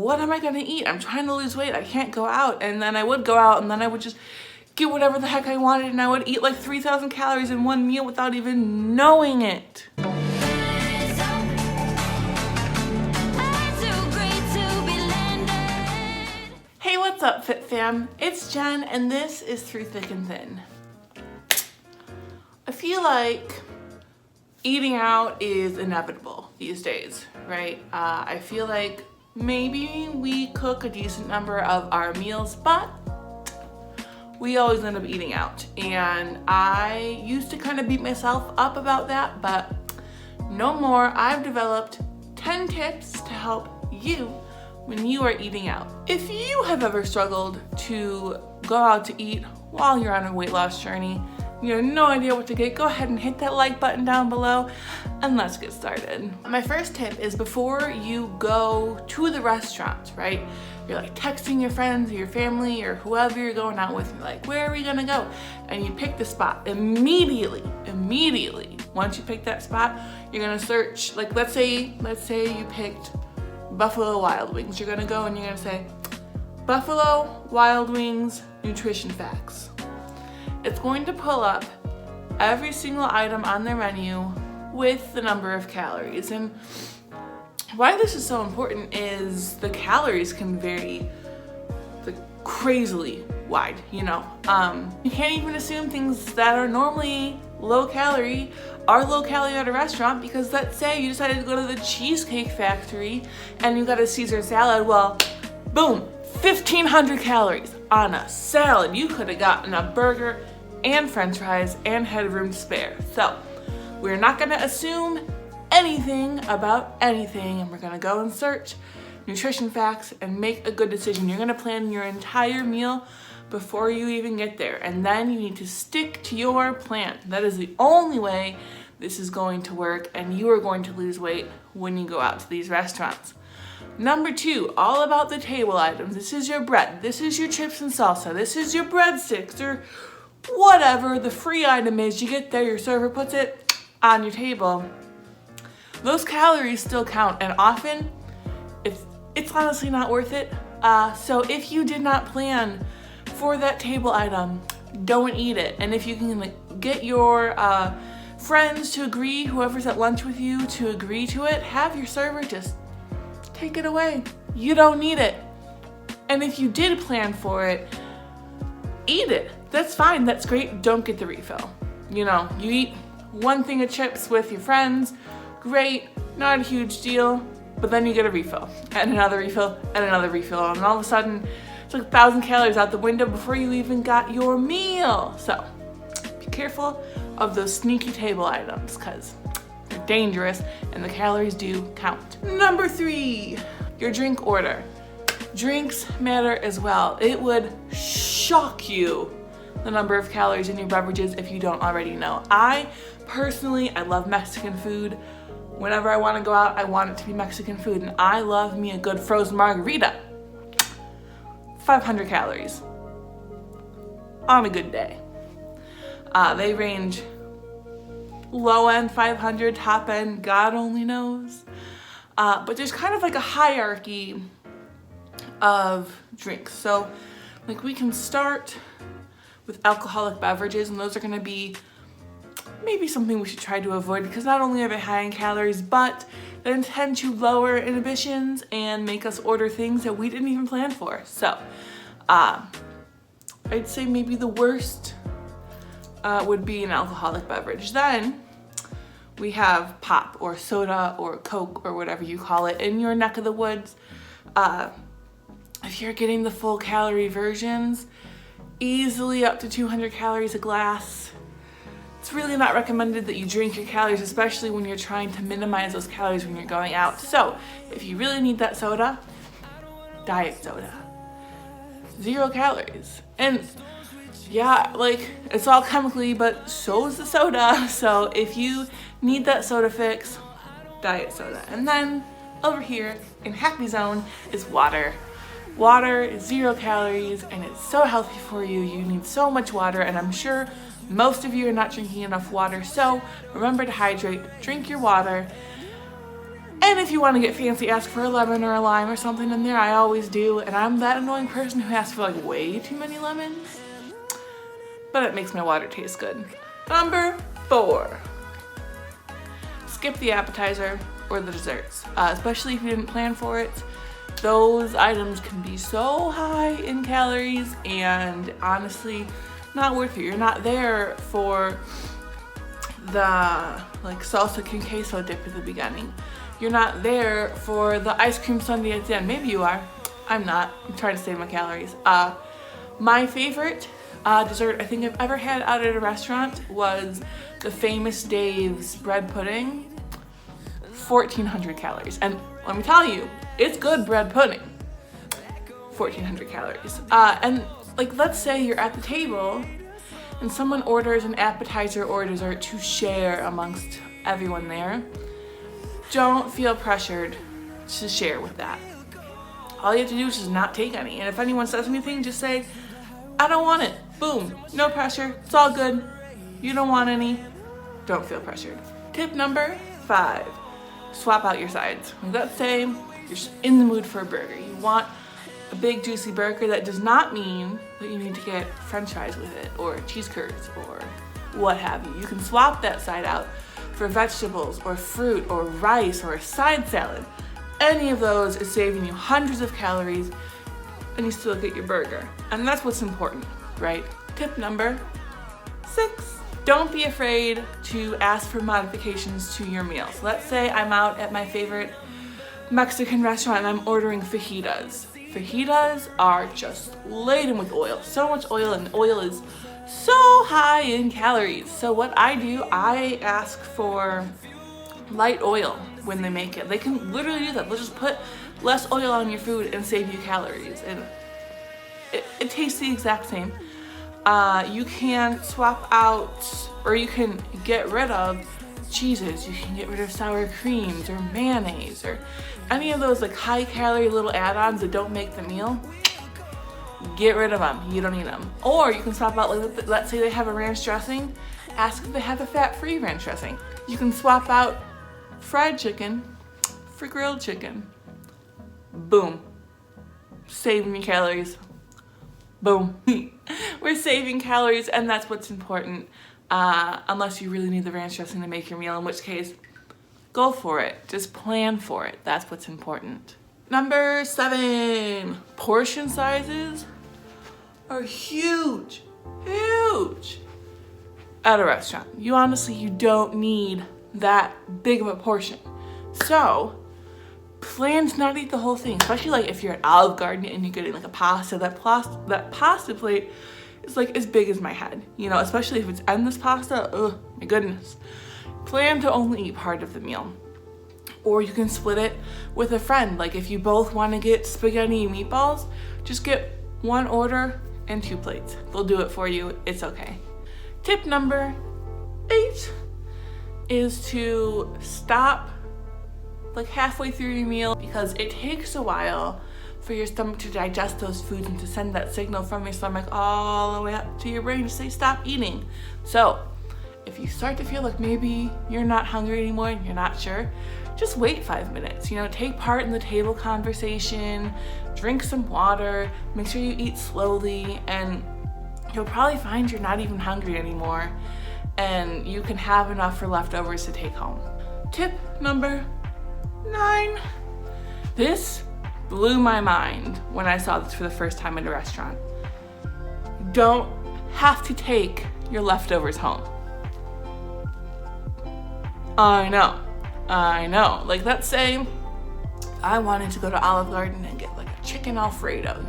what am I gonna eat? I'm trying to lose weight, I can't go out. And then I would go out and then I would just get whatever the heck I wanted and I would eat like 3,000 calories in one meal without even knowing it. Hey, what's up, Fit Fam? It's Jen and this is Through Thick and Thin. I feel like eating out is inevitable these days, right? I feel like maybe we cook a decent number of our meals, but we always end up eating out. And I used to kind of beat myself up about that, but no more. I've developed 10 tips to help you when you are eating out. If you have ever struggled to go out to eat while you're on a weight loss journey, you have no idea what to get, go ahead and hit that like button down below and let's get started. My first tip is before you go to the restaurant, right? You're like texting your friends or your family or whoever you're going out with, you're like, where are we gonna go? And you pick the spot. Immediately, once you pick that spot, you're gonna search, like let's say you picked Buffalo Wild Wings. You're gonna go and you're gonna say, Buffalo Wild Wings nutrition facts. It's going to pull up every single item on their menu with the number of calories. And why this is so important is the calories can vary like crazily wide, you know. You can't even assume things that are normally low calorie are low calorie at a restaurant, because let's say you decided to go to the Cheesecake Factory and you got a Caesar salad, well, boom, 1,500 calories on a salad. You could have gotten a burger and french fries and had room to spare. So we're not gonna assume anything about anything, and we're gonna go and search nutrition facts and make a good decision. You're gonna plan your entire meal before you even get there, and then you need to stick to your plan. That is the only way this is going to work, and you are going to lose weight when you go out to these restaurants. Number 2, all about the table items. This is your bread, this is your chips and salsa, this is your breadsticks, or whatever the free item is. You get there, your server puts it on your table. Those calories still count, and often it's honestly not worth it. So if you did not plan for that table item, don't eat it. And if you can get your friends to agree, whoever's at lunch with you, to agree to it, have your server just take it away. You don't need it. And if you did plan for it, eat it. That's fine, that's great, don't get the refill. You know, you eat one thing of chips with your friends, great, not a huge deal, but then you get a refill, and another refill, and another refill, and all of a sudden, it's like 1,000 calories out the window before you even got your meal. So, be careful of those sneaky table items, because they're dangerous, and the calories do count. Number 3, your drink order. Drinks matter as well. It would shock you the number of calories in your beverages if you don't already know. I love Mexican food. Whenever I want to go out, I want it to be Mexican food, and I love me a good frozen margarita. 500 calories on a good day. They range low end 500, top end God only knows. But there's kind of like a hierarchy of drinks. So like we can start with alcoholic beverages, and those are gonna be maybe something we should try to avoid, because not only are they high in calories, but they tend to lower inhibitions and make us order things that we didn't even plan for. So I'd say maybe the worst would be an alcoholic beverage. Then we have pop or soda or Coke or whatever you call it in your neck of the woods. If you're getting the full calorie versions, easily up to 200 calories a glass. It's really not recommended that you drink your calories, especially when you're trying to minimize those calories when you're going out. So if you really need that soda, diet soda. 0 calories. And yeah, like it's all chemically, but so is the soda. So if you need that soda fix, diet soda. And then over here in Happy Zone is water. Water is 0 calories and it's so healthy for you. You need so much water, and I'm sure most of you are not drinking enough water. So remember to hydrate, drink your water. And if you want to get fancy, ask for a lemon or a lime or something in there. I always do. And I'm that annoying person who asks for like way too many lemons. But it makes my water taste good. Number 4. Skip the appetizer or the desserts, especially if you didn't plan for it. Those items can be so high in calories and honestly not worth it. You're not there for the like salsa con queso dip at the beginning. You're not there for the ice cream sundae at the end. Maybe you are. I'm not. I'm trying to save my calories. My favorite dessert I think I've ever had out at a restaurant was the Famous Dave's bread pudding. 1,400 calories. And let me tell you, it's good bread pudding. 1,400 calories. And like, let's say you're at the table and someone orders an appetizer or a dessert to share amongst everyone there. Don't feel pressured to share with that. All you have to do is just not take any. And if anyone says anything, just say, I don't want it. Boom. No pressure. It's all good. You don't want any. Don't feel pressured. Tip number 5. Swap out your sides. Let's say you're in the mood for a burger. You want a big juicy burger. That does not mean that you need to get french fries with it or cheese curds or what have you. You can swap that side out for vegetables or fruit or rice or a side salad. Any of those is saving you hundreds of calories and you still get your burger. And that's what's important, right? Tip number 6. Don't be afraid to ask for modifications to your meals. Let's say I'm out at my favorite Mexican restaurant and I'm ordering fajitas. Fajitas are just laden with oil, so much oil, and oil is so high in calories. So what I do, I ask for light oil when they make it. They can literally do that. They'll just put less oil on your food and save you calories. And it tastes the exact same. You can swap out, or you can get rid of cheeses. You can get rid of sour creams or mayonnaise or any of those like high calorie little add-ons that don't make the meal. Get rid of them. You don't need them. Or you can swap out, like, let's say they have a ranch dressing. Ask if they have a fat-free ranch dressing. You can swap out fried chicken for grilled chicken. Boom. Saving your calories. Boom. We're saving calories, and that's what's important. Unless you really need the ranch dressing to make your meal, in which case, go for it. Just plan for it. That's what's important. Number 7, portion sizes are huge at a restaurant. You don't need that big of a portion. So plan to not eat the whole thing, especially like if you're at Olive Garden and you're getting like a pasta. That pasta plate is like as big as my head, especially if it's endless pasta. Oh my goodness. Plan to only eat part of the meal. Or you can split it with a friend. Like if you both want to get spaghetti and meatballs, just get one order and 2 plates. They'll do it for you. It's okay. Tip number 8 is to stop like halfway through your meal, because it takes a while for your stomach to digest those foods and to send that signal from your stomach all the way up to your brain to say stop eating. So if you start to feel like maybe you're not hungry anymore and you're not sure, just wait 5 minutes. Take part in the table conversation, drink some water, make sure you eat slowly, and you'll probably find you're not even hungry anymore and you can have enough for leftovers to take home. Tip number 9. This blew my mind when I saw this for the first time at a restaurant. You don't have to take your leftovers home. I know. Like, let's say I wanted to go to Olive Garden and get like a chicken Alfredo,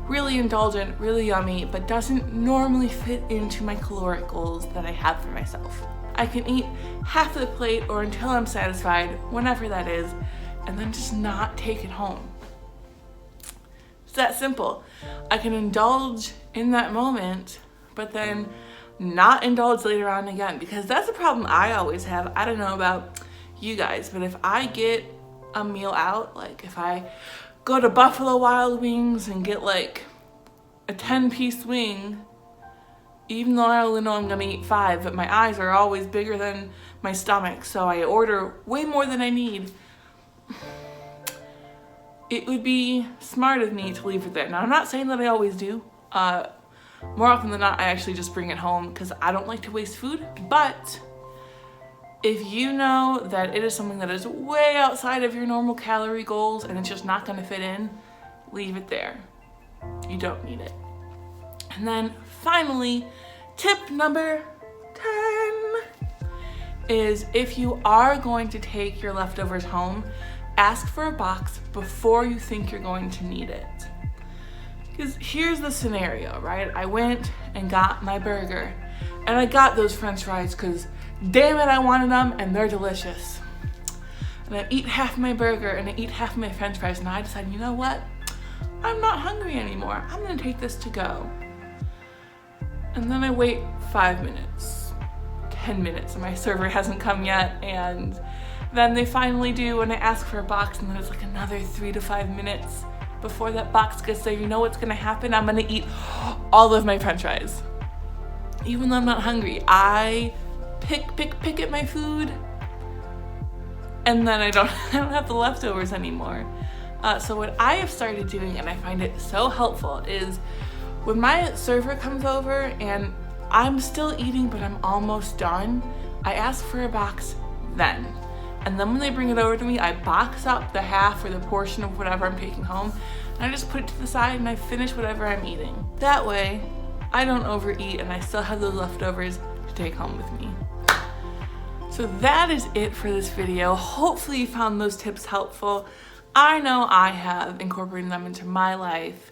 really indulgent, really yummy, but doesn't normally fit into my caloric goals that I have for myself. I can eat half of the plate or until I'm satisfied, whenever that is, and then just not take it home. It's that simple. I can indulge in that moment, but then not indulge later on again, because that's a problem I always have. I don't know about you guys, but if I get a meal out, like if I go to Buffalo Wild Wings and get like a 10-piece wing, even though I only know I'm gonna eat 5, but my eyes are always bigger than my stomach, so I order way more than I need. it would be smart of me to leave it there. Now, I'm not saying that I always do. More often than not, I actually just bring it home because I don't like to waste food. But if you know that it is something that is way outside of your normal calorie goals and it's just not going to fit in, leave it there. You don't need it. And then finally, tip number 10 is if you are going to take your leftovers home, ask for a box before you think you're going to need it. Because here's the scenario, right? I went and got my burger and I got those french fries because damn it, I wanted them and they're delicious. And I eat half my burger and I eat half my french fries and I decided, you know what? I'm not hungry anymore. I'm gonna take this to go. And then I wait 5 minutes, 10 minutes, and my server hasn't come yet, and then they finally do, and I ask for a box, and then it's like another 3 to 5 minutes before that box gets there. You know what's gonna happen? I'm gonna eat all of my french fries. Even though I'm not hungry, I pick at my food, and then I don't have the leftovers anymore. So what I have started doing, and I find it so helpful, is when my server comes over and I'm still eating but I'm almost done, I ask for a box then. And then when they bring it over to me, I box up the half or the portion of whatever I'm taking home, and I just put it to the side and I finish whatever I'm eating. That way, I don't overeat and I still have those leftovers to take home with me. So that is it for this video. Hopefully you found those tips helpful. I know I have incorporated them into my life.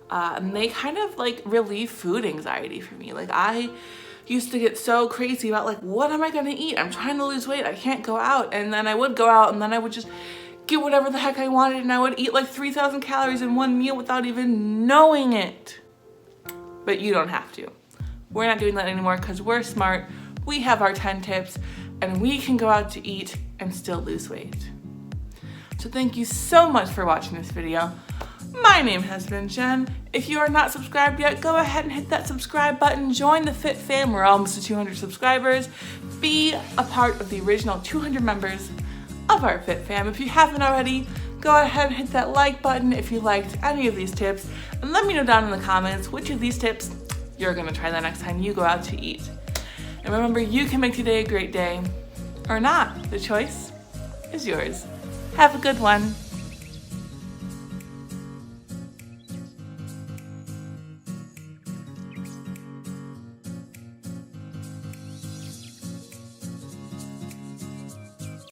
And they kind of like relieve food anxiety for me. Like I used to get so crazy about like, what am I gonna eat? I'm trying to lose weight, I can't go out. And then I would go out and then I would just get whatever the heck I wanted and I would eat like 3,000 calories in one meal without even knowing it. But you don't have to. We're not doing that anymore because we're smart. We have our 10 tips and we can go out to eat and still lose weight. So thank you so much for watching this video. My name has been Jen. If you are not subscribed yet, go ahead and hit that subscribe button. Join the Fit Fam. We're almost to 200 subscribers. Be a part of the original 200 members of our Fit Fam. If you haven't already, go ahead and hit that like button if you liked any of these tips. And let me know down in the comments which of these tips you're gonna try the next time you go out to eat. And remember, you can make today a great day, or not. The choice is yours. Have a good one.